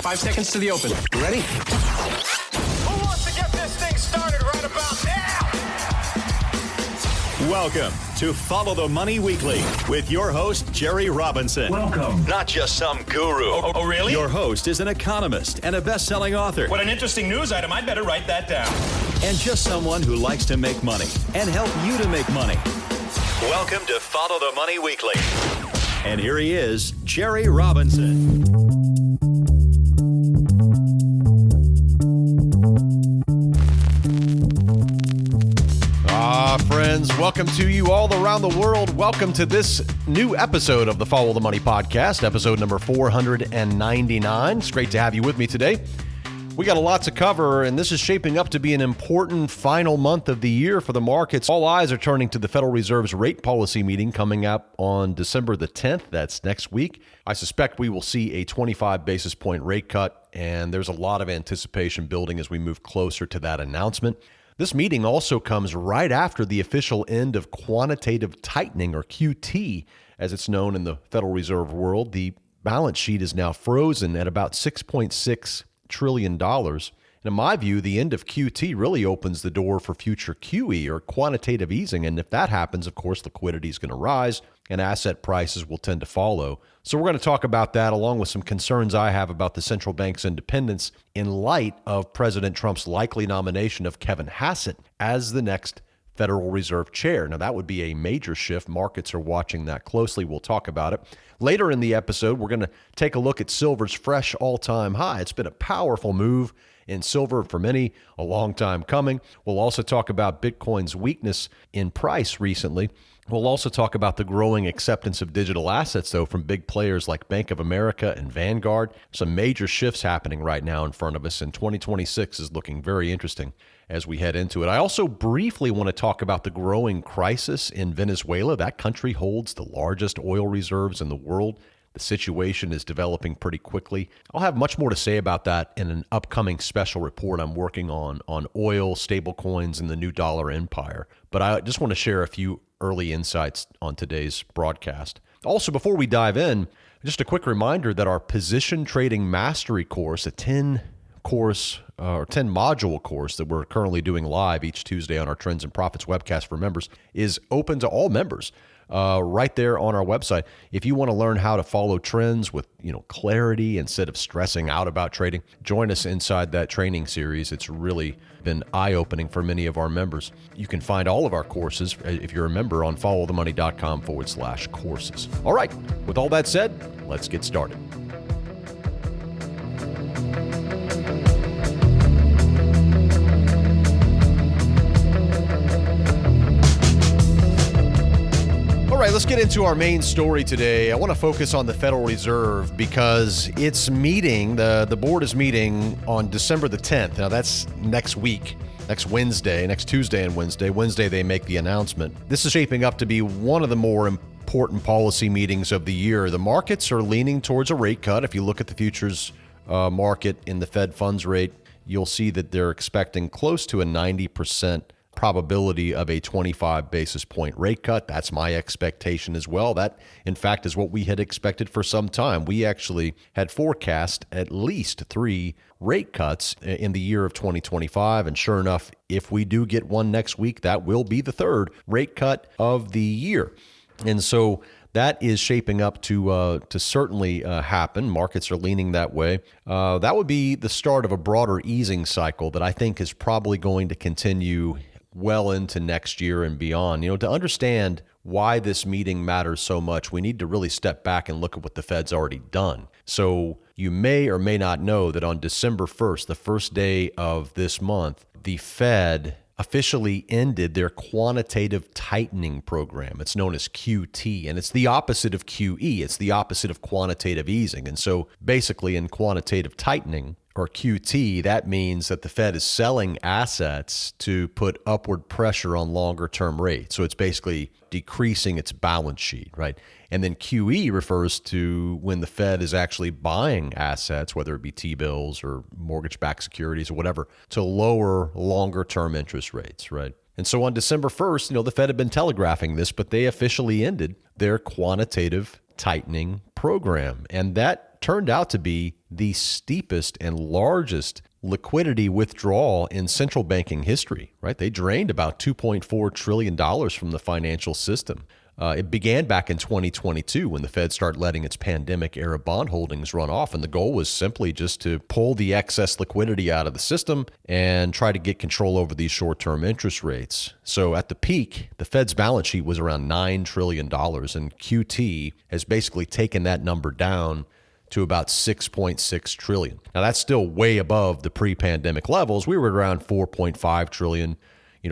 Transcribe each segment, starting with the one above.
5 seconds to the open. Ready? Who wants to get this thing started right about now? Welcome to Follow the Money Weekly with your host, Jerry Robinson. Welcome. Not just some guru. Oh, really? Your host is an economist and a best-selling author. What an interesting news item. I'd better write that down. And just someone who likes to make money and help you to make money. Welcome to Follow the Money Weekly. And here he is, Jerry Robinson. Friends, welcome to you all around the world. Welcome to this new episode of the Follow the Money podcast, episode number 499. It's great to have you with me today. We got a lot to cover, and this is shaping up to be an important final month of the year for the markets. All eyes are turning to the Federal Reserve's rate policy meeting coming up on December the 10th. That's next week. I suspect we will see a 25 basis point rate cut, and there's a lot of anticipation building as we move closer to that announcement. This meeting also comes right after the official end of quantitative tightening, or QT, as it's known in the Federal Reserve world. The balance sheet is now frozen at about $6.6 trillion. And in my view, the end of QT really opens the door for future QE, or quantitative easing. And if that happens, of course, liquidity is going to rise and asset prices will tend to follow. So we're going to talk about that, along with some concerns I have about the central bank's independence in light of President Trump's likely nomination of Kevin Hassett as the next Federal Reserve chair. Now, that would be a major shift. Markets are watching that closely. We'll talk about it. Later in the episode, we're going to take a look at silver's fresh all-time high. It's been a powerful move in silver for many, a long time coming. We'll also talk about Bitcoin's weakness in price recently. We'll also talk about the growing acceptance of digital assets, though, from big players like Bank of America and Vanguard. Some major shifts happening right now in front of us, and 2026 is looking very interesting as we head into it. I also briefly want to talk about the growing crisis in Venezuela. That country holds the largest oil reserves in the world. The situation is developing pretty quickly. I'll have much more to say about that in an upcoming special report I'm working on oil, stablecoins, and the new dollar empire. But I just want to share a few early insights on today's broadcast. Also, before we dive in, just a quick reminder that our Position Trading Mastery course, a 10-module course that we're currently doing live each Tuesday on our Trends and Profits webcast for members, is open to all members. Right there on our website. If you want to learn how to follow trends with clarity instead of stressing out about trading, join us inside that training series. It's really been eye-opening for many of our members. You can find all of our courses, if you're a member, on followthemoney.com/courses. All right, with all that said, let's get started. All right, let's get into our main story today. I want to focus on the Federal Reserve because it's meeting, the board is meeting on December the 10th. Now, that's next week, next Wednesday, next Tuesday and Wednesday. Wednesday, they make the announcement. This is shaping up to be one of the more important policy meetings of the year. The markets are leaning towards a rate cut. If you look at the futures market in the Fed funds rate, you'll see that they're expecting close to a 90% probability of a 25 basis point rate cut. That's my expectation as well. That, in fact, is what we had expected for some time. We actually had forecast at least 3 rate cuts in the year of 2025. And sure enough, if we do get one next week, that will be the 3rd rate cut of the year. And so that is shaping up to certainly happen. Markets are leaning that way. That would be the start of a broader easing cycle that I think is probably going to continue well into next year and beyond. To understand why this meeting matters so much, we need to really step back and look at what the Fed's already done. So you may or may not know that on December 1st, the first day of this month, the Fed officially ended their quantitative tightening program. It's known as QT, and it's the opposite of QE. It's the opposite of quantitative easing. And so basically in quantitative tightening, or QT, that means that the Fed is selling assets to put upward pressure on longer term rates. So it's basically decreasing its balance sheet, right? And then QE refers to when the Fed is actually buying assets, whether it be T-bills or mortgage-backed securities or whatever, to lower longer term interest rates, right? And so on December 1st, the Fed had been telegraphing this, but they officially ended their quantitative tightening program. And that turned out to be the steepest and largest liquidity withdrawal in central banking history, right? They drained about $2.4 trillion from the financial system. It began back in 2022 when the Fed started letting its pandemic-era bond holdings run off, and the goal was simply just to pull the excess liquidity out of the system and try to get control over these short-term interest rates. So at the peak, the Fed's balance sheet was around $9 trillion, and QT has basically taken that number down to about 6.6 trillion. Now that's still way above the pre-pandemic levels. We were at around 4.5 trillion,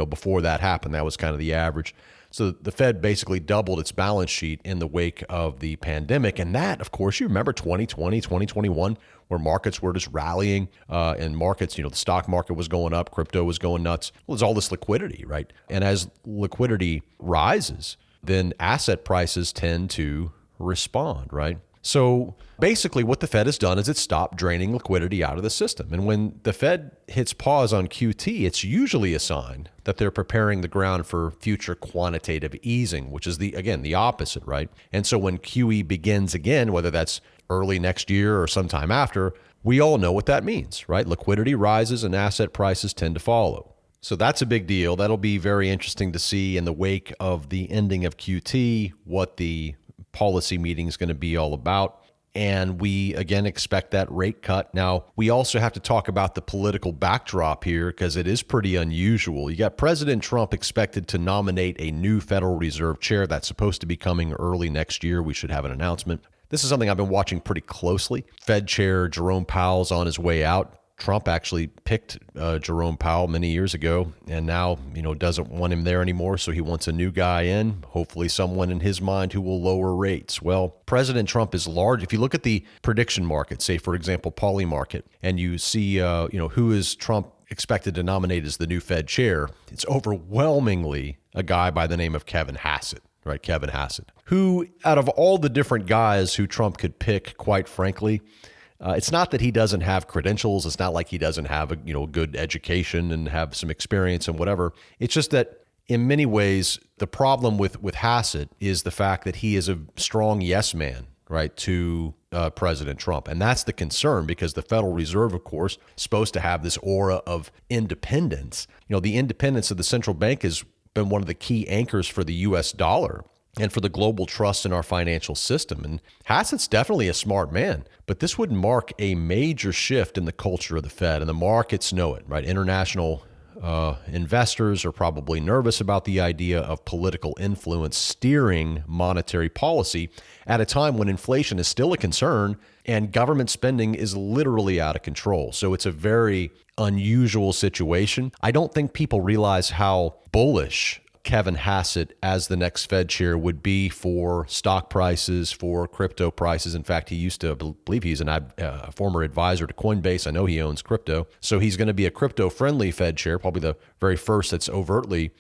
before that happened. That was kind of the average. So the Fed basically doubled its balance sheet in the wake of the pandemic. And that, of course, you remember 2020, 2021, where markets were just rallying and markets, the stock market was going up, crypto was going nuts. Well, there's all this liquidity, right? And as liquidity rises, then asset prices tend to respond, right? So basically what the Fed has done is it stopped draining liquidity out of the system. And when the Fed hits pause on QT, it's usually a sign that they're preparing the ground for future quantitative easing, which is the opposite, right? And so when QE begins again, whether that's early next year or sometime after, we all know what that means, right? Liquidity rises and asset prices tend to follow. So that's a big deal. That'll be very interesting to see in the wake of the ending of QT, what the policy meeting is going to be all about. And we, again, expect that rate cut. Now, we also have to talk about the political backdrop here because it is pretty unusual. You got President Trump expected to nominate a new Federal Reserve chair. That's supposed to be coming early next year. We should have an announcement. This is something I've been watching pretty closely. Fed Chair Jerome Powell's on his way out. Trump actually picked Jerome Powell many years ago and now, doesn't want him there anymore. So he wants a new guy in, hopefully someone in his mind who will lower rates. Well, President Trump is large. If you look at the prediction market, say, for example, Poly Market, and you see, who is Trump expected to nominate as the new Fed chair, it's overwhelmingly a guy by the name of Kevin Hassett. Right, Kevin Hassett, who out of all the different guys who Trump could pick, quite frankly, it's not that he doesn't have credentials. It's not like he doesn't have a good education and have some experience and whatever. It's just that in many ways, the problem with Hassett is the fact that he is a strong yes man, right, to President Trump. And that's the concern because the Federal Reserve, of course, is supposed to have this aura of independence. The independence of the central bank has been one of the key anchors for the U.S. dollar and for the global trust in our financial system. And Hassett's definitely a smart man, but this would mark a major shift in the culture of the Fed, and the markets know it, right? International investors are probably nervous about the idea of political influence steering monetary policy at a time when inflation is still a concern and government spending is literally out of control. So it's a very unusual situation. I don't think people realize how bullish Kevin Hassett as the next Fed chair would be for stock prices, for crypto prices. In fact, he used to believe he's a former advisor to Coinbase. I know he owns crypto. So he's going to be a crypto-friendly Fed chair, probably the very first that's overtly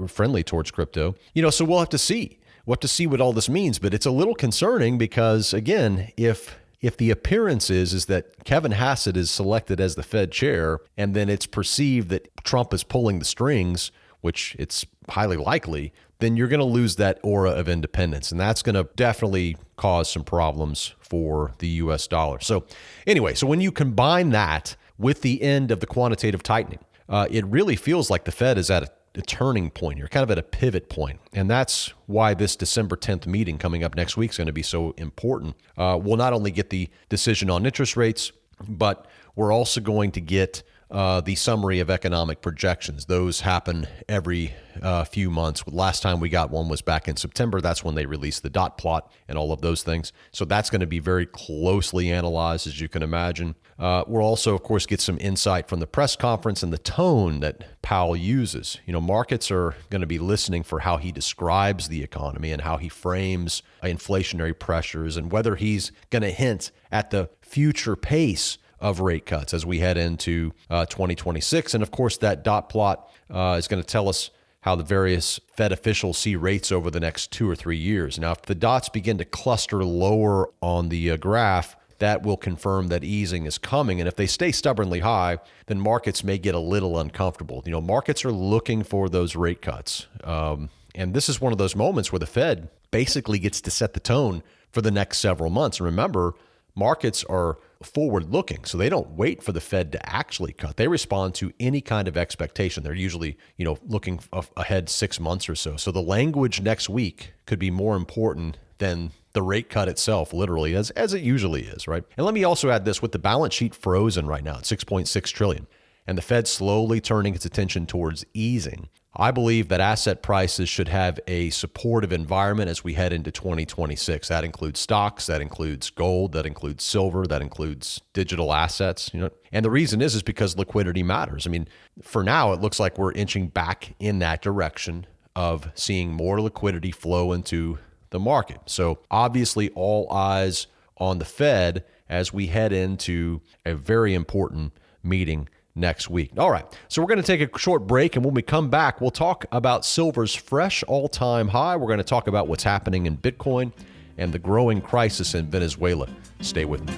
friendly towards crypto. So we'll have to see. We'll have to see what all this means. But it's a little concerning because, again, if the appearance is that Kevin Hassett is selected as the Fed chair and then it's perceived that Trump is pulling the strings, which it's highly likely, then you're going to lose that aura of independence. And that's going to definitely cause some problems for the U.S. dollar. So anyway, so when you combine that with the end of the quantitative tightening, it really feels like the Fed is at a turning point here, kind of at a pivot point. And that's why this December 10th meeting coming up next week is going to be so important. We'll not only get the decision on interest rates, but we're also going to get the summary of economic projections. Those happen every few months. Last time we got one was back in September. That's when they released the dot plot and all of those things. So that's going to be very closely analyzed, as you can imagine. We'll also, of course, get some insight from the press conference and the tone that Powell uses. Markets are going to be listening for how he describes the economy and how he frames inflationary pressures and whether he's going to hint at the future pace of rate cuts as we head into 2026. And of course, that dot plot is going to tell us how the various Fed officials see rates over the next 2 or 3 years. Now, if the dots begin to cluster lower on the graph, that will confirm that easing is coming. And if they stay stubbornly high, then markets may get a little uncomfortable. Markets are looking for those rate cuts. And this is one of those moments where the Fed basically gets to set the tone for the next several months. And remember, markets are forward looking. So they don't wait for the Fed to actually cut. They respond to any kind of expectation. They're usually, looking ahead 6 months or so. So the language next week could be more important than the rate cut itself, literally, as it usually is, right? And let me also add this: with the balance sheet frozen right now at $6.6 trillion, and the Fed slowly turning its attention towards easing, I believe that asset prices should have a supportive environment as we head into 2026. That includes stocks, that includes gold, that includes silver, that includes digital assets. And the reason is because liquidity matters. I mean, for now, it looks like we're inching back in that direction of seeing more liquidity flow into the market. So obviously, all eyes on the Fed as we head into a very important meeting next week. All right, so we're going to take a short break, and when we come back, we'll talk about silver's fresh all-time high. We're going to talk about what's happening in Bitcoin and the growing crisis in Venezuela. Stay with me.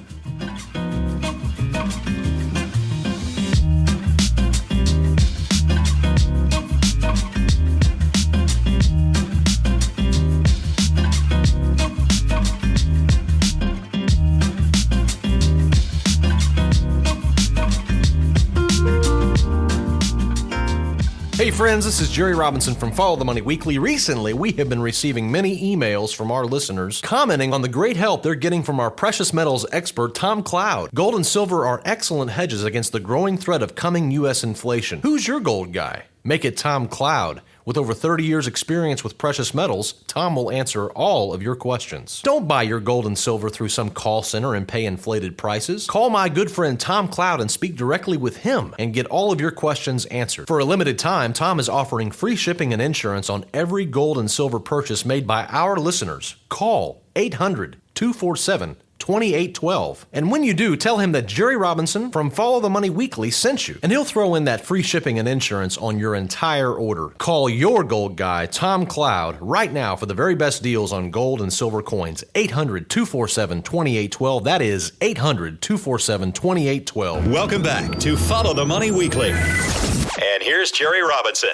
Hey friends, this is Jerry Robinson from Follow the Money Weekly. Recently, we have been receiving many emails from our listeners commenting on the great help they're getting from our precious metals expert, Tom Cloud. Gold and silver are excellent hedges against the growing threat of coming U.S. inflation. Who's your gold guy? Make it Tom Cloud. With over 30 years experience with precious metals, Tom will answer all of your questions. Don't buy your gold and silver through some call center and pay inflated prices. Call my good friend Tom Cloud and speak directly with him and get all of your questions answered. For a limited time, Tom is offering free shipping and insurance on every gold and silver purchase made by our listeners. Call 800-247-2812. And when you do, tell him that Jerry Robinson from Follow the Money Weekly sent you, and he'll throw in that free shipping and insurance on your entire order. Call your gold guy, Tom Cloud, right now for the very best deals on gold and silver coins. 800-247-2812. That is 800-247-2812. Welcome back to Follow the Money Weekly. And here's Jerry Robinson.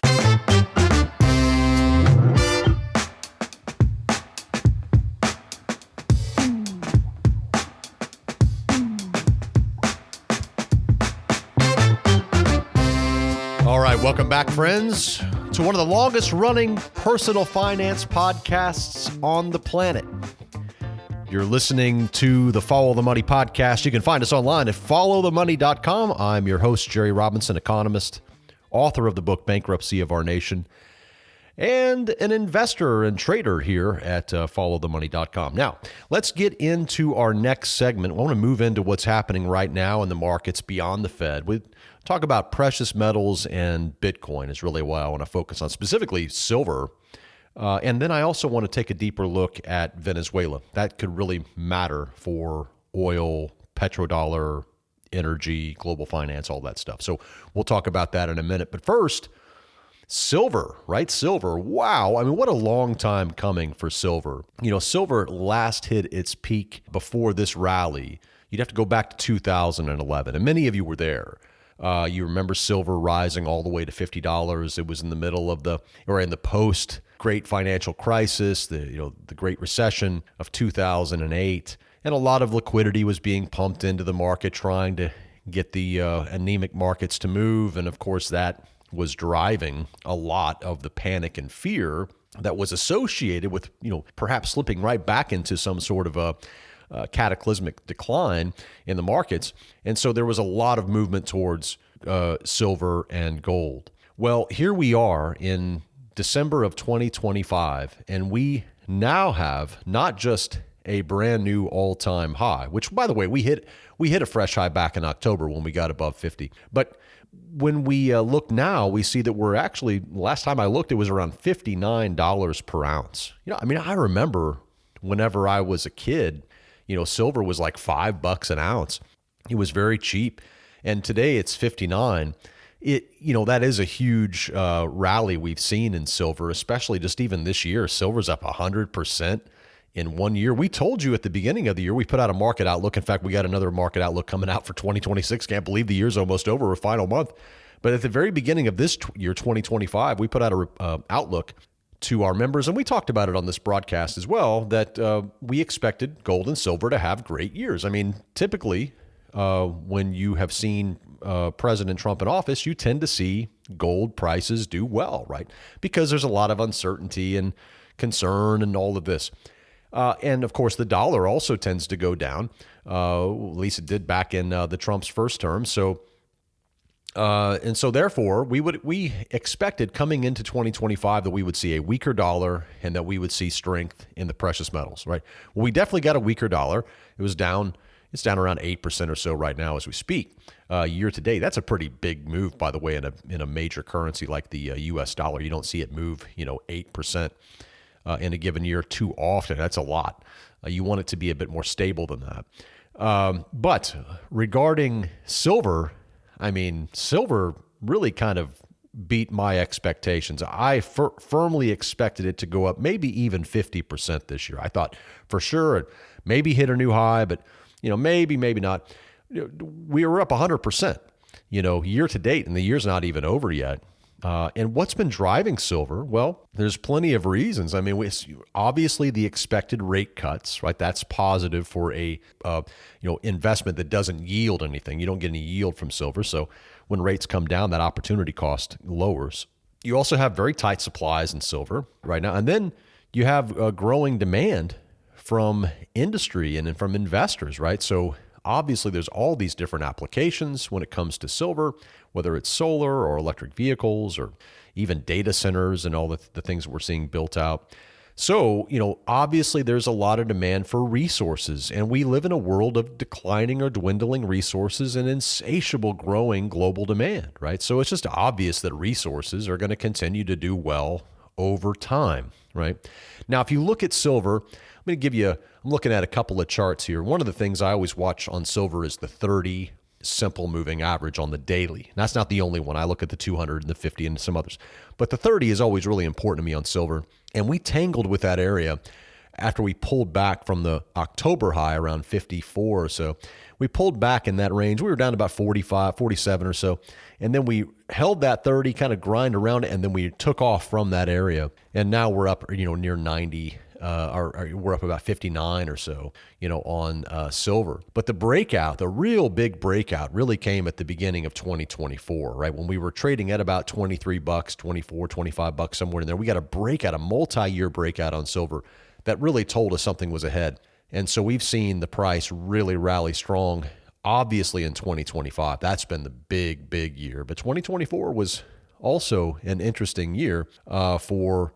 All right, welcome back, friends, to one of the longest running personal finance podcasts on the planet. You're listening to the Follow the Money podcast. You can find us online at followthemoney.com. I'm your host, Jerry Robinson, economist, author of the book Bankruptcy of Our Nation, and an investor and trader here at followthemoney.com. Now, let's get into our next segment. I want to move into what's happening right now in the markets beyond the Fed. We talk about precious metals, and Bitcoin is really what I want to focus on, specifically silver. And then I also want to take a deeper look at Venezuela. That could really matter for oil, petrodollar, energy, global finance, all that stuff. So we'll talk about that in a minute. But first, silver, right? Silver. Wow. I mean, what a long time coming for silver. Silver last hit its peak before this rally. You'd have to go back to 2011, and many of you were there. You remember silver rising all the way to $50. It was in the middle of in the post-Great Financial Crisis, the Great Recession of 2008, and a lot of liquidity was being pumped into the market, trying to get the anemic markets to move, and of course that was driving a lot of the panic and fear that was associated with perhaps slipping right back into some sort of a cataclysmic decline in the markets. And so there was a lot of movement towards silver and gold. Well, here we are in December of 2025, and we now have not just a brand new all-time high, which, by the way, we hit a fresh high back in October when we got above 50. But when we look now, we see that we're actually, last time I looked, it was around $59 per ounce. I remember whenever I was a kid, silver was like $5 an ounce. It was very cheap. And today it's 59. That is a huge rally we've seen in silver, especially just even this year. Silver's up 100% in 1 year. We told you at the beginning of the year, we put out a market outlook. In fact, we got another market outlook coming out for 2026. Can't believe the year's almost over, a final month. But at the very beginning of this year, 2025, we put out a outlook to our members, and we talked about it on this broadcast as well, that we expected gold and silver to have great years. I mean, typically, when you have seen President Trump in office, you tend to see gold prices do well, right? Because there's a lot of uncertainty and concern and all of this. And of course, the dollar also tends to go down. At least it did back in the Trump's first term. So therefore, we expected coming into 2025 that we would see a weaker dollar and that we would see strength in the precious metals, right? Well, we definitely got a weaker dollar. It was down. It's down around 8% or so right now as we speak. Year to date, that's a pretty big move, by the way, in a major currency like the U.S. dollar. You don't see it move, 8% in a given year too often. That's a lot. You want it to be a bit more stable than that. But regarding silver, I mean, silver really kind of beat my expectations. I firmly expected it to go up maybe even 50% this year. I thought for sure it maybe hit a new high, but maybe not. We were up 100%, year to date, and the year's not even over yet. And what's been driving silver? Well, there's plenty of reasons. I mean, obviously the expected rate cuts, right? That's positive for a investment that doesn't yield anything. You don't get any yield from silver. So when rates come down, that opportunity cost lowers. You also have very tight supplies in silver right now. And then you have a growing demand from industry and from investors, right? So obviously, there's all these different applications when it comes to silver, whether it's solar or electric vehicles or even data centers and all the things that we're seeing built out. So, obviously, there's a lot of demand for resources, and we live in a world of declining or dwindling resources and insatiable growing global demand, right? So it's just obvious that resources are going to continue to do well over time, right? Now, if you look at silver, I'm looking at a couple of charts here. One of the things I always watch on silver is the 30 simple moving average on the daily. And that's not the only one. I look at the 200 and the 50 and some others. But the 30 is always really important to me on silver. And we tangled with that area after we pulled back from the October high around 54 or so. We pulled back in that range. We were down to about 45, 47 or so. And then we held that 30, kind of grind around it, and then we took off from that area. And now we're up, near 90. We're up about 59 or so, on silver. But the real big breakout really came at the beginning of 2024, right? When we were trading at about $23, 24, $25, somewhere in there. We got a multi-year breakout on silver that really told us something was ahead. And so we've seen the price really rally strong, obviously in 2025. That's been the big, big year. But 2024 was also an interesting year for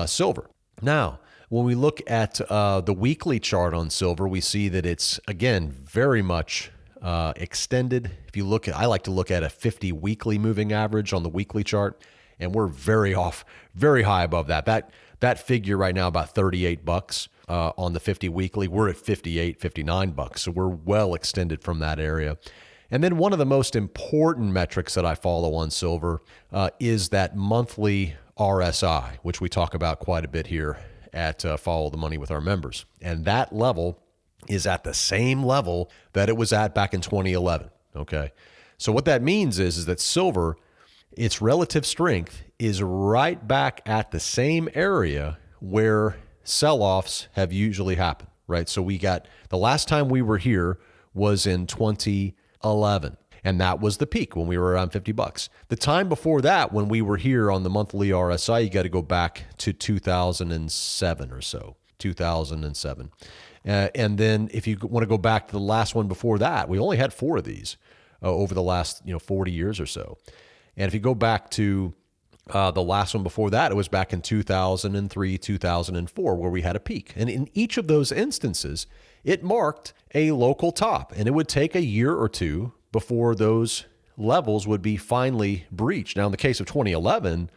silver. Now, when we look at the weekly chart on silver, we see that it's, again, very much extended. I like to look at a 50 weekly moving average on the weekly chart, and we're very high above that. That figure right now, about $38 on the 50 weekly. We're at $58, $59. So we're well extended from that area. And then one of the most important metrics that I follow on silver is that monthly RSI, which we talk about quite a bit here at Follow the Money with our members. And that level is at the same level that it was at back in 2011, okay? So what that means is that silver, its relative strength is right back at the same area where sell-offs have usually happened, right? So we got, the last time we were here was in 2011. And that was the peak when we were around $50. The time before that, when we were here on the monthly RSI, you got to go back to 2007 or so, 2007. And then if you want to go back to the last one before that, we only had 4 of these over the last 40 years or so. And if you go back to the last one before that, it was back in 2003, 2004, where we had a peak. And in each of those instances, it marked a local top. And it would take a year or two before those levels would be finally breached. Now, in the case of 2011,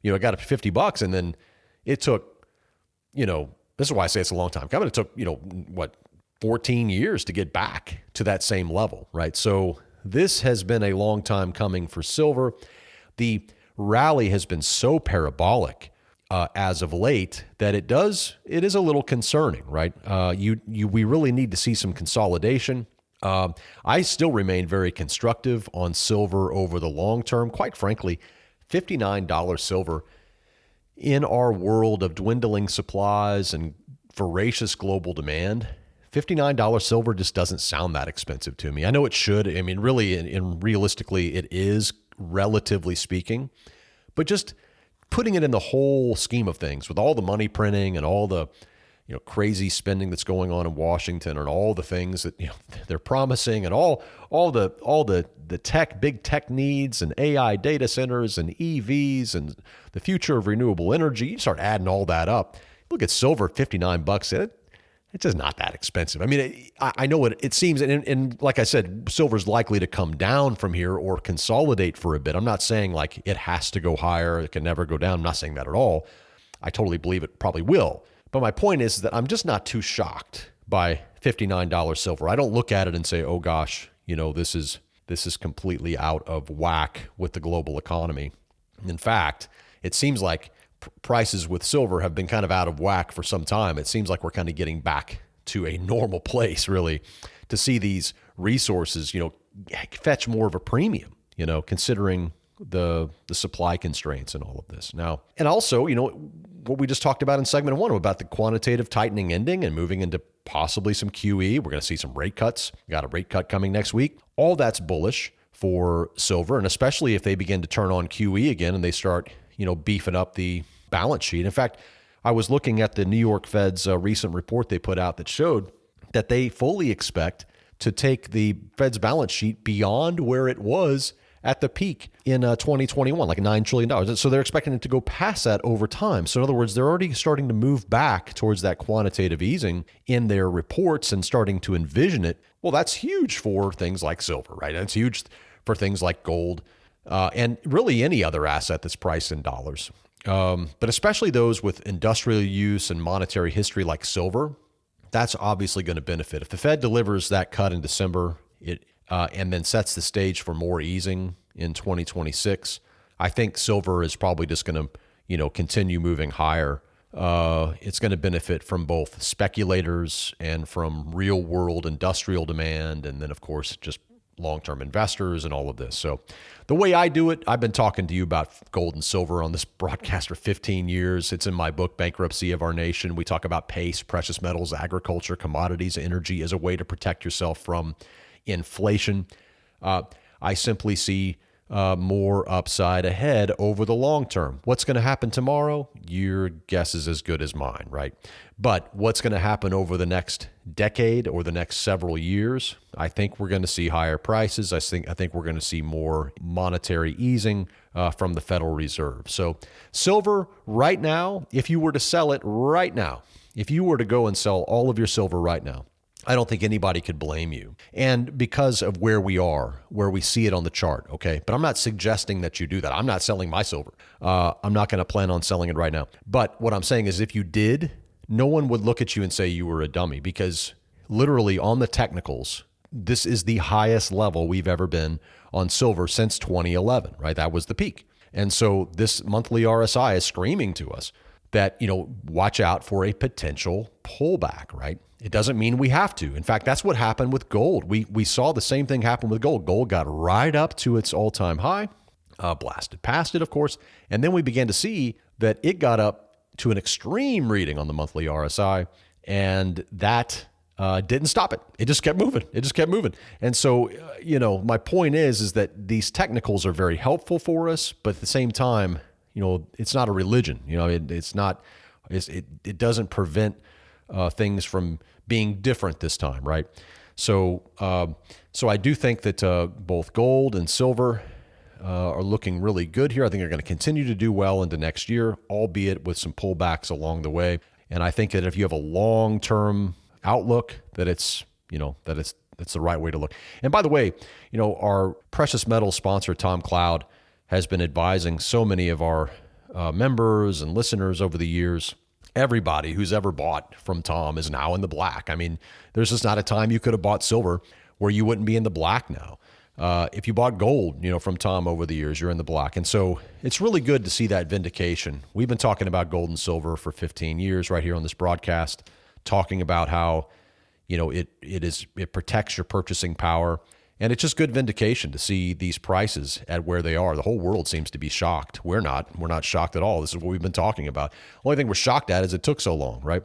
it got up to $50, and then it took, this is why I say it's a long time coming. It took, 14 years to get back to that same level, right? So this has been a long time coming for silver. The rally has been so parabolic as of late that it is a little concerning, right? We really need to see some consolidation. I still remain very constructive on silver over the long term. Quite frankly, $59 silver in our world of dwindling supplies and voracious global demand, $59 silver just doesn't sound that expensive to me. I know it should. I mean, really, and realistically, it is, relatively speaking. But just putting it in the whole scheme of things, with all the money printing and all the crazy spending that's going on in Washington, and all the things that they're promising, and all the big tech needs, and AI data centers, and EVs, and the future of renewable energy, you start adding all that up. Look at silver at $59. It's just not that expensive. I mean, I know it seems, and like I said, silver's likely to come down from here or consolidate for a bit. I'm not saying like it has to go higher, it can never go down. I'm not saying that at all. I totally believe it probably will. But my point is that I'm just not too shocked by $59 silver. I don't look at it and say, oh gosh, this is completely out of whack with the global economy. In fact, it seems like prices with silver have been kind of out of whack for some time. It seems like we're kind of getting back to a normal place, really, to see these resources, fetch more of a premium, considering the supply constraints and all of this now. And also, what we just talked about in segment 1 about the quantitative tightening ending and moving into possibly some QE. We're going to see some rate cuts. We got a rate cut coming next week. All that's bullish for silver, and especially if they begin to turn on QE again and they start beefing up the balance sheet. In fact, I was looking at the New York Fed's recent report they put out that showed that they fully expect to take the Fed's balance sheet beyond where it was at the peak in 2021, like $9 trillion. So they're expecting it to go past that over time. So in other words, they're already starting to move back towards that quantitative easing in their reports and starting to envision it. Well, that's huge for things like silver, right? That's huge for things like gold. And really any other asset that's priced in dollars. But especially those with industrial use and monetary history like silver, that's obviously going to benefit. If the Fed delivers that cut in December and then sets the stage for more easing in 2026, I think silver is probably just going to continue moving higher. It's going to benefit from both speculators and from real world industrial demand, and then of course just long-term investors and all of this. So the way I do it, I've been talking to you about gold and silver on this broadcast for 15 years. It's in my book, Bankruptcy of Our Nation. We talk about PACE, precious metals, agriculture, commodities, energy as a way to protect yourself from inflation. I simply see more upside ahead over the long term. What's going to happen tomorrow? Your guess is as good as mine, right? But what's going to happen over the next decade or the next several years? I think we're going to see higher prices. I think we're going to see more monetary easing from the Federal Reserve. So silver right now, if you were to sell it right now, if you were to go and sell all of your silver right now, I don't think anybody could blame you. And because of where we are, where we see it on the chart, okay? But I'm not suggesting that you do that. I'm not selling my silver. I'm not going to plan on selling it right now. But what I'm saying is if you did, no one would look at you and say you were a dummy, because literally on the technicals, this is the highest level we've ever been on silver since 2011, right? That was the peak. And so this monthly RSI is screaming to us that, watch out for a potential pullback, right? It doesn't mean we have to. In fact, that's what happened with gold. We saw the same thing happen with gold. Gold got right up to its all-time high, blasted past it, of course, and then we began to see that it got up to an extreme reading on the monthly RSI, and that didn't stop it. It just kept moving. And so, my point is that these technicals are very helpful for us, but at the same time, it's not a religion. It doesn't prevent things from being different this time, right? So I do think that both gold and silver are looking really good here. I think they're going to continue to do well into next year, albeit with some pullbacks along the way. And I think that if you have a long-term outlook, that it's the right way to look. And by the way, our precious metals sponsor, Tom Cloud, has been advising so many of our members and listeners over the years. Everybody who's ever bought from Tom is now in the black. I mean, there's just not a time you could have bought silver where you wouldn't be in the black now. If you bought gold, from Tom over the years, you're in the black. And so it's really good to see that vindication. We've been talking about gold and silver for 15 years right here on this broadcast, talking about how, it protects your purchasing power. And it's just good vindication to see these prices at where they are. The whole world seems to be shocked. We're not. We're not shocked at all. This is what we've been talking about. Only thing we're shocked at is it took so long, right,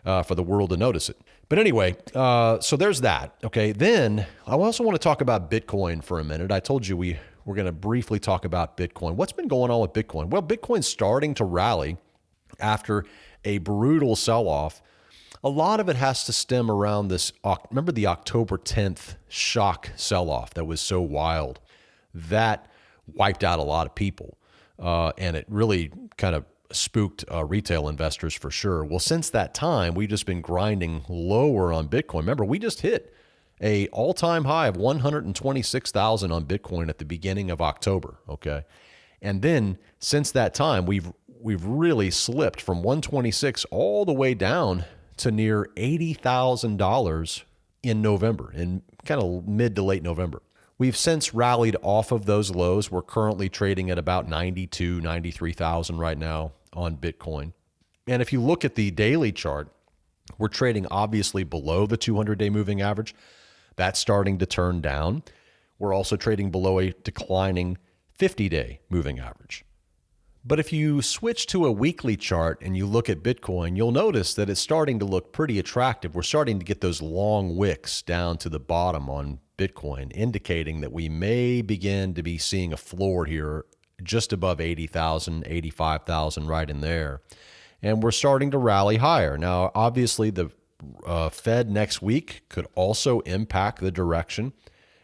for the world to notice it. But anyway, so there's that. Okay, then I also want to talk about Bitcoin for a minute. I told you we're going to briefly talk about Bitcoin. What's been going on with Bitcoin? Well, Bitcoin's starting to rally after a brutal sell-off. A lot of it has to stem around this. Remember the October 10th shock sell-off that was so wild? That wiped out a lot of people, and it really kind of spooked retail investors for sure. Well, since that time, we've just been grinding lower on Bitcoin. Remember, we just hit a all-time high of 126,000 on Bitcoin at the beginning of October, okay? And then since that time, we've really slipped from 126 all the way down to near $80,000 in November, in kind of mid to late November. We've since rallied off of those lows. We're currently trading at about 92, 93,000 right now on Bitcoin. And if you look at the daily chart, we're trading obviously below the 200-day moving average. That's starting to turn down. We're also trading below a declining 50-day moving average. But if you switch to a weekly chart and you look at Bitcoin, you'll notice that it's starting to look pretty attractive. We're starting to get those long wicks down to the bottom on Bitcoin, indicating that we may begin to be seeing a floor here just above 80,000, 85,000, right in there. And we're starting to rally higher. Now, obviously, the Fed next week could also impact the direction,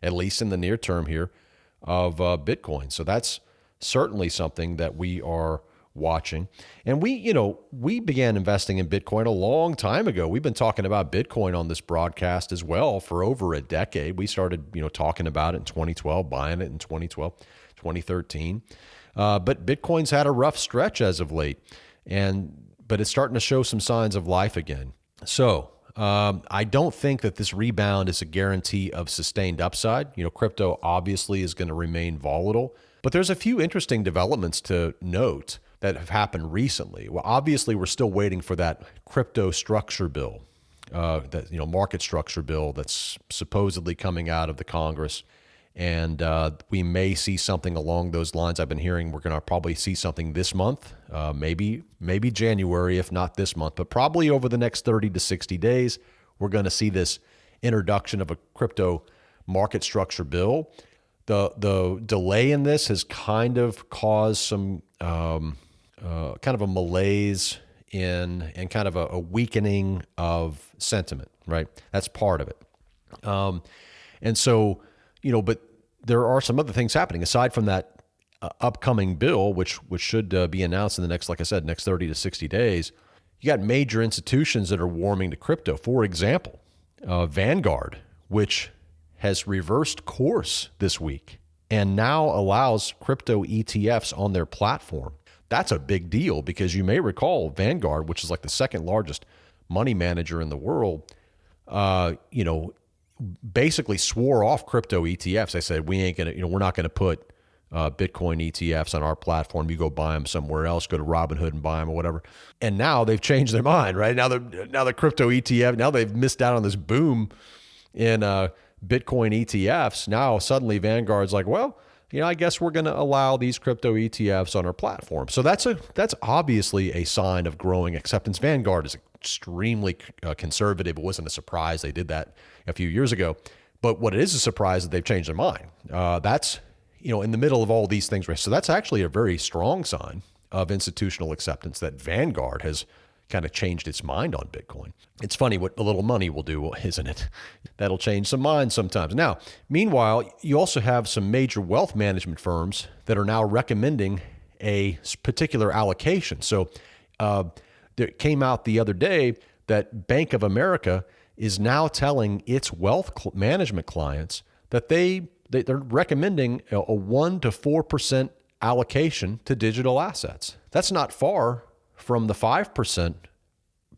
at least in the near term here, of Bitcoin. So that's certainly something that we are watching. And we began investing in Bitcoin a long time ago. We've been talking about Bitcoin on this broadcast as well for over a decade. We started, talking about it in 2012, buying it in 2012, 2013. But Bitcoin's had a rough stretch as of late, but it's starting to show some signs of life again. So I don't think that this rebound is a guarantee of sustained upside. Crypto obviously is going to remain volatile. But there's a few interesting developments to note that have happened recently. Well, obviously, we're still waiting for that crypto structure bill, market structure bill that's supposedly coming out of the Congress. And we may see something along those lines. I've been hearing we're going to probably see something this month, maybe January, if not this month. But probably over the next 30 to 60 days, we're going to see this introduction of a crypto market structure bill. The delay in this has kind of caused some kind of a malaise and kind of a weakening of sentiment, right? That's part of it. And so, but there are some other things happening aside from that upcoming bill, which should be announced in the next, like I said, next 30 to 60 days. You got major institutions that are warming to crypto. For example, Vanguard, which has reversed course this week and now allows crypto ETFs on their platform. That's a big deal because you may recall Vanguard, which is like the second largest money manager in the world, basically swore off crypto ETFs. They said, we're not going to put Bitcoin ETFs on our platform. You go buy them somewhere else, go to Robinhood and buy them or whatever. And now they've changed their mind, right? Now the crypto ETF, now they've missed out on this boom in Bitcoin ETFs. Now suddenly Vanguard's like, well, I guess we're going to allow these crypto ETFs on our platform. So that's obviously a sign of growing acceptance. Vanguard is extremely conservative. It wasn't a surprise they did that a few years ago. But what it is a surprise that they've changed their mind. That's, in the middle of all these things. So that's actually a very strong sign of institutional acceptance that Vanguard has kind of changed its mind on Bitcoin. It's funny what a little money will do, isn't it? That'll change some minds sometimes. Now, meanwhile, you also have some major wealth management firms that are now recommending a particular allocation. So there came out the other day that Bank of America is now telling its wealth management clients that they're recommending a 1% to 4% allocation to digital assets. That's not far from the 5%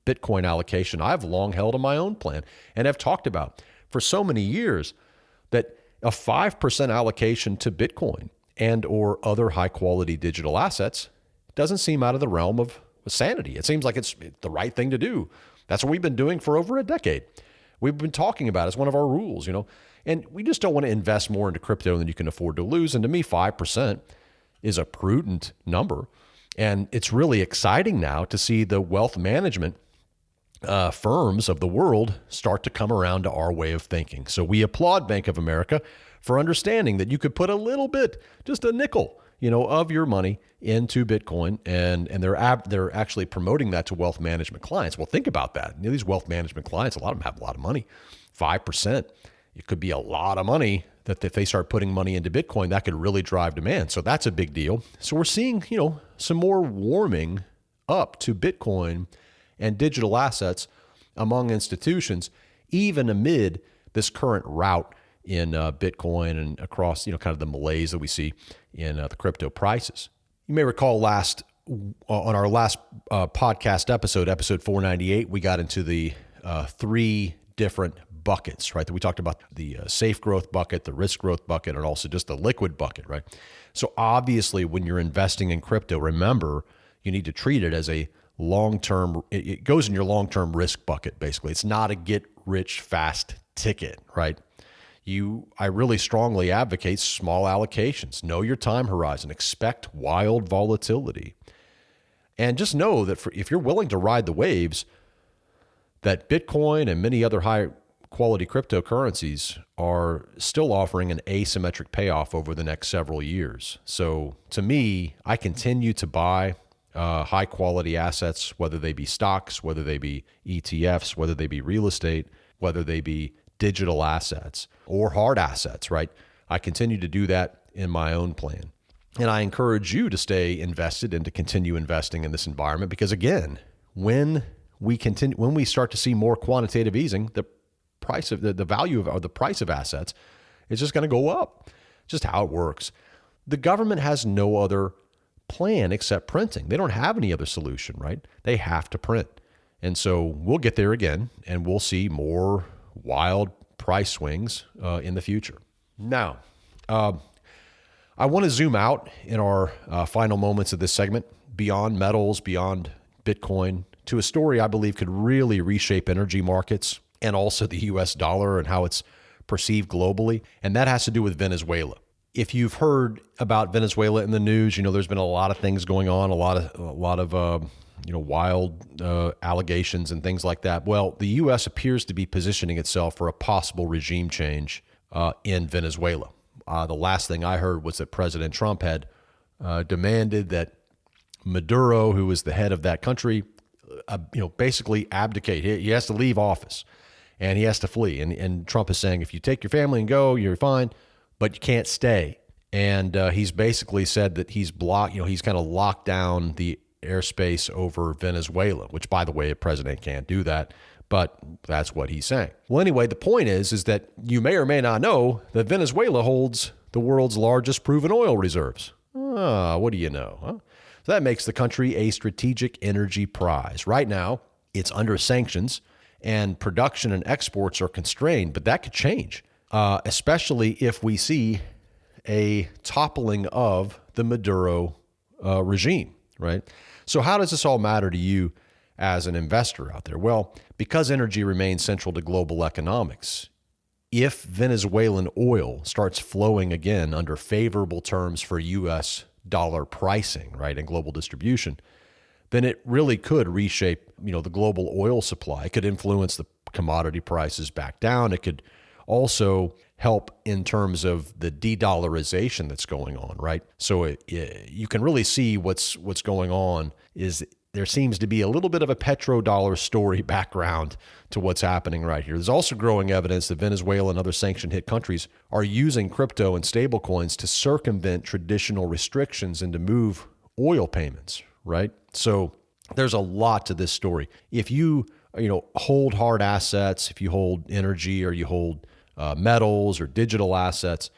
Bitcoin allocation I've long held on my own plan and have talked about for so many years, that a 5% allocation to Bitcoin and or other high quality digital assets doesn't seem out of the realm of sanity. It seems like it's the right thing to do. That's what we've been doing for over a decade. We've been talking about it as one of our rules, and we just don't want to invest more into crypto than you can afford to lose. And to me, 5% is a prudent number. And it's really exciting now to see the wealth management firms of the world start to come around to our way of thinking. So we applaud Bank of America for understanding that you could put a little bit, just a nickel, of your money into Bitcoin, and they're actually promoting that to wealth management clients. Well, think about that. These wealth management clients, a lot of them have a lot of money. 5%, it could be a lot of money that if they start putting money into Bitcoin, that could really drive demand. So that's a big deal. So we're seeing, some more warming up to Bitcoin and digital assets among institutions, even amid this current rout in Bitcoin and across, kind of the malaise that we see in the crypto prices. You may recall on our last podcast episode 498, we got into the three different buckets, right? That we talked about the safe growth bucket, the risk growth bucket, and also just the liquid bucket, right? So obviously, when you're investing in crypto, remember, you need to treat it as a long-term, it goes in your long-term risk bucket, basically. It's not a get-rich-fast ticket, right? I really strongly advocate small allocations. Know your time horizon. Expect wild volatility. And just know that if you're willing to ride the waves, that Bitcoin and many other high-quality cryptocurrencies are still offering an asymmetric payoff over the next several years. So to me, I continue to buy high-quality assets, whether they be stocks, whether they be ETFs, whether they be real estate, whether they be digital assets or hard assets, right? I continue to do that in my own plan. And I encourage you to stay invested and to continue investing in this environment because, again, when we start to see more quantitative easing, the price of the value of or the price of assets is just going to go up. Just how it works. The government has no other plan except printing. They don't have any other solution, right? They have to print. And so we'll get there again and we'll see more wild price swings in the future. Now, I want to zoom out in our final moments of this segment beyond metals, beyond Bitcoin, to a story I believe could really reshape energy markets and also the U.S. dollar and how it's perceived globally. And that has to do with Venezuela. If you've heard about Venezuela in the news, there's been a lot of things going on, a lot of wild allegations and things like that. Well, the U.S. appears to be positioning itself for a possible regime change in Venezuela. The last thing I heard was that President Trump had demanded that Maduro, who is the head of that country, basically abdicate. He has to leave office and he has to flee. And Trump is saying, if you take your family and go, you're fine, but you can't stay. And he's basically said that he's blocked, he's kind of locked down the airspace over Venezuela, which, by the way, a president can't do that, but that's what he's saying. Well, anyway, the point is that you may or may not know that Venezuela holds the world's largest proven oil reserves. What do you know? Huh? So that makes the country a strategic energy prize. Right now, it's under sanctions and production and exports are constrained, but that could change, especially if we see a toppling of the Maduro regime, right? So how does this all matter to you as an investor out there? Well, because energy remains central to global economics, if Venezuelan oil starts flowing again under favorable terms for U.S. dollar pricing, right, and global distribution, then it really could reshape, the global oil supply. It could influence the commodity prices back down. It could also help in terms of the de-dollarization that's going on, right? So you can really see what's going on is there seems to be a little bit of a petrodollar story background to what's happening right here. There's also growing evidence that Venezuela and other sanction-hit countries are using crypto and stablecoins to circumvent traditional restrictions and to move oil payments, right? So there's a lot to this story. If you hold hard assets, if you hold energy or you hold metals or digital assets,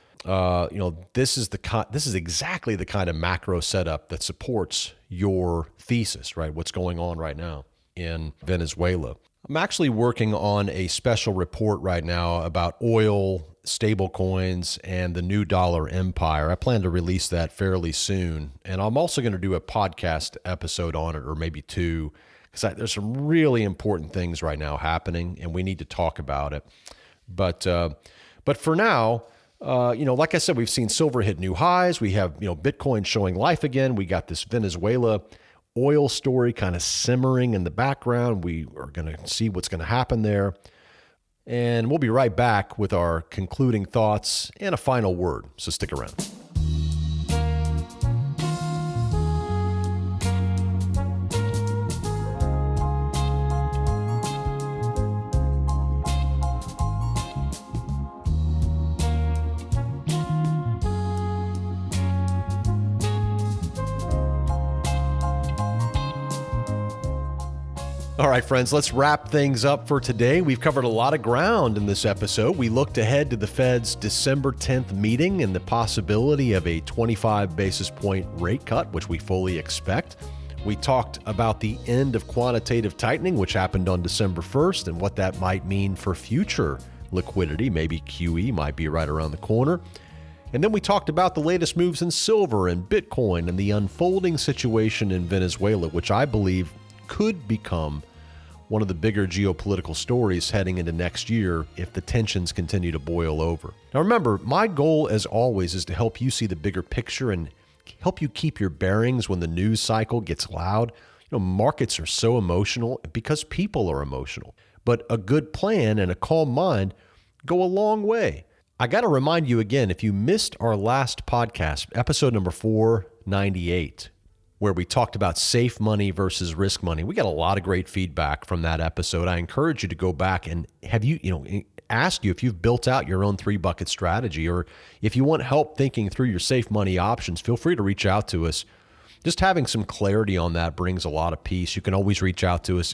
this is exactly the kind of macro setup that supports your thesis, right? What's going on right now in Venezuela. I'm actually working on a special report right now about oil, stable coins, and the new dollar empire. I plan to release that fairly soon. And I'm also going to do a podcast episode on it, or maybe two, because there's some really important things right now happening, and we need to talk about it. But for now, like I said, we've seen silver hit new highs. We have, Bitcoin showing life again. We got this Venezuela oil story kind of simmering in the background. We are going to see what's going to happen there. And we'll be right back with our concluding thoughts and a final word. So stick around. All right, friends, let's wrap things up for today. We've covered a lot of ground in this episode. We looked ahead to the Fed's December 10th meeting and the possibility of a 25 basis point rate cut, which we fully expect. We talked about the end of quantitative tightening, which happened on December 1st, and what that might mean for future liquidity. Maybe QE might be right around the corner. And then we talked about the latest moves in silver and Bitcoin and the unfolding situation in Venezuela, which I believe could become one of the bigger geopolitical stories heading into next year if the tensions continue to boil over. Now remember, my goal as always is to help you see the bigger picture and help you keep your bearings when the news cycle gets loud. Markets are so emotional because people are emotional. But a good plan and a calm mind go a long way. I got to remind you again, if you missed our last podcast, episode number 498, where we talked about safe money versus risk money. We got a lot of great feedback from that episode. I encourage you to go back and ask you if you've built out your own 3-bucket strategy, or if you want help thinking through your safe money options, feel free to reach out to us. Just having some clarity on that brings a lot of peace. You can always reach out to us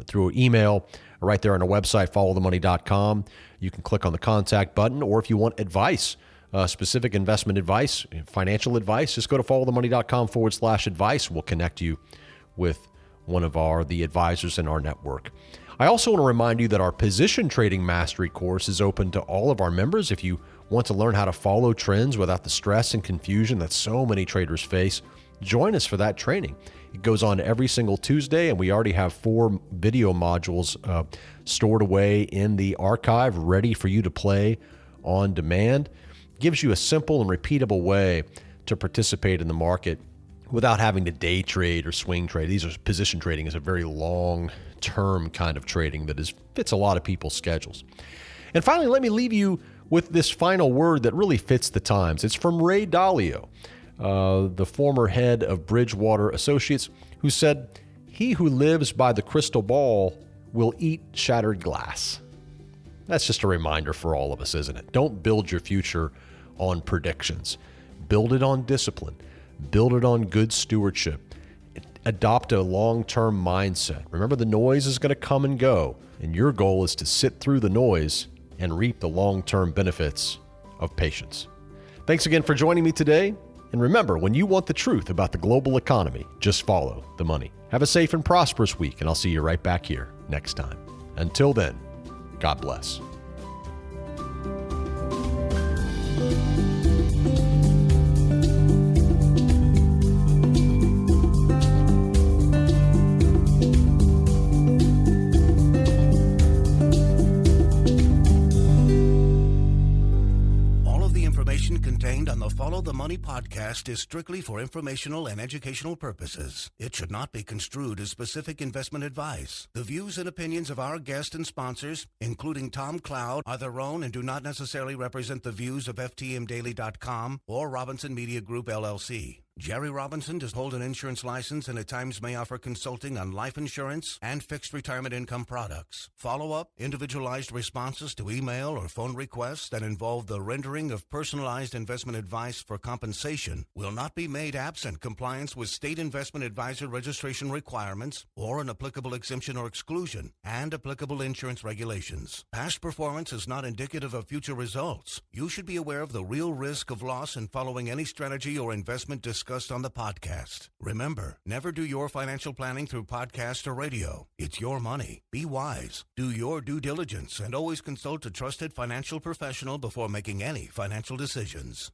through email right there on our website, followthemoney.com. You can click on the contact button, or if you want advice, specific investment advice, financial advice, just go to followthemoney.com/advice. We'll connect you with one of the advisors in our network. I also want to remind you that our position trading mastery course is open to all of our members. If you want to learn how to follow trends without the stress and confusion that so many traders face, join us for that training. It goes on every single Tuesday, and we already have 4 video modules stored away in the archive, ready for you to play on demand. Gives you a simple and repeatable way to participate in the market without having to day trade or swing trade. Position trading is a very long-term kind of trading that fits a lot of people's schedules. And finally, let me leave you with this final word that really fits the times. It's from Ray Dalio, the former head of Bridgewater Associates, who said, "He who lives by the crystal ball will eat shattered glass." That's just a reminder for all of us, isn't it? Don't build your future on predictions. Build it on discipline. Build it on good stewardship. Adopt a long-term mindset. Remember, the noise is going to come and go, and your goal is to sit through the noise and reap the long-term benefits of patience. Thanks again for joining me today. And remember, when you want the truth about the global economy, just follow the money. Have a safe and prosperous week, and I'll see you right back here next time. Until then, God bless. Contained on the Follow the Money podcast is strictly for informational and educational purposes. It should not be construed as specific investment advice. The views and opinions of our guests and sponsors, including Tom Cloud, are their own and do not necessarily represent the views of FTMDaily.com or Robinson Media Group, LLC. Jerry Robinson does hold an insurance license and at times may offer consulting on life insurance and fixed retirement income products. Follow-up, individualized responses to email or phone requests that involve the rendering of personalized investment advice for compensation will not be made absent compliance with state investment advisor registration requirements or an applicable exemption or exclusion and applicable insurance regulations. Past performance is not indicative of future results. You should be aware of the real risk of loss in following any strategy or investment discussed on the podcast. Remember, never do your financial planning through podcast or radio. It's your money. Be wise. Do your due diligence and always consult a trusted financial professional before making any financial decisions.